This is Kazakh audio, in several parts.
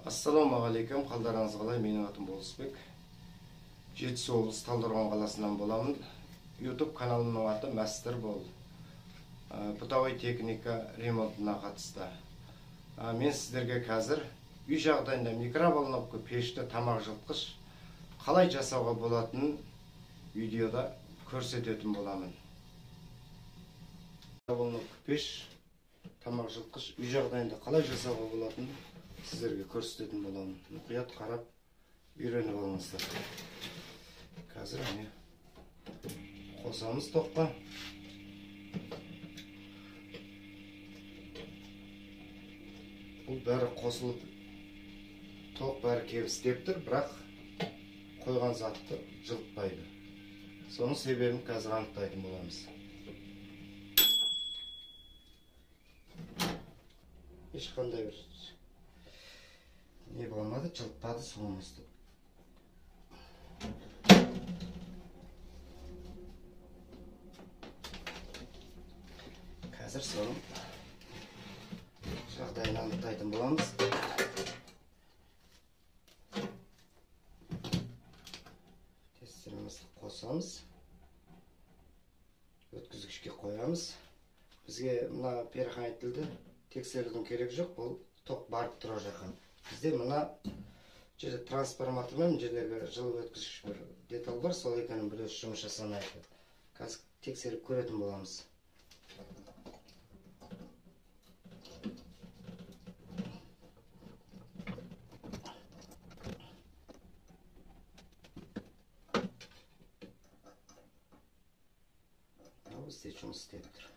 Ассалаумағалейкум, қалдарыңыз қалай? Менің атым Болысбек. Жетісу облысы Талдықорған қаласынан боламын. YouTube каналымның аты Мәстір Бол. Бытовой техника ремонтына қатысты. Мен сіздерге қазір үй жағдайында микроволновка пешті тамақ жылытқыш қалай жасауға болатынын видеода көрсететін боламын. Микроволновка пеш тамақ жылытқыш үй жағдайында қалай жасауға болатынын сіздерге көрсететін боламын. Мұқият қарап үйреніп алыңыздар. Қазір міне қосамыз тоққа. Бұл бәрі қосылып тоқ бәрі келіп істеп тұр, бірақ қойған затты жылытпайды. Соның себебін қазір анықтайтын боламыз. Ешқандай бір не болмады, жылытпады, соңымызды. Қазір соның жағдайын анықтайтын боламыз. Тестерімізді қосамыз. Өткізгішке қоямыз. Бізге мына перехранительді тексерудің керек жоқ, бұл тоқ барып тұра жақын. Бізде мына жерде трансформатормен жердегі жылу өткізгіш бір деталь бар, сол екенін бір өз жұмыс жасамайды. Қазір тексеріп көретін боламыз. Бізде жұмыс істеп тұр.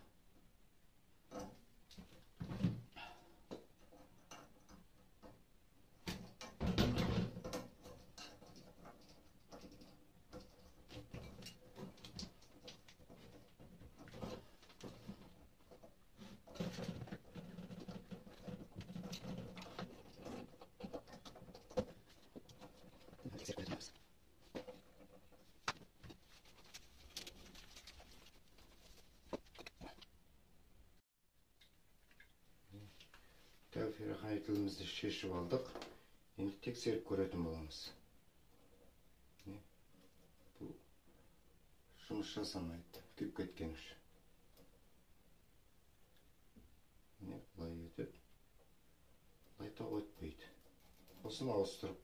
Перехранительімізді шешіп алдық. Енді тексеріп көретін боламыз. Бұл жұмыс жасамайды, күйіп кеткен үш. Бұлай өтіп, бұлай тоқ өтпейді. Осыны ауыстырып,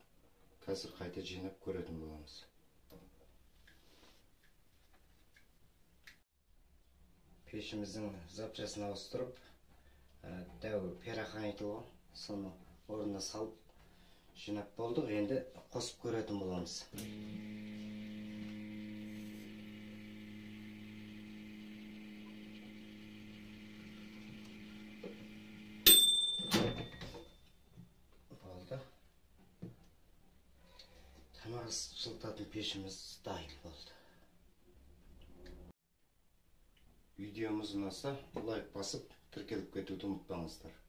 қазір қайта жинап көретін боламыз. Пешіміздің запчасын ауыстырып, дәуір перехранитель соны орнына салып жинап болдық. Енді қосып көретін боламыз. Болды. Тамақ жылытатын пешіміз дайын болды. Видеомыз ұнаса лайк басып, тіркеліп кетуді ұмытпаңыздар.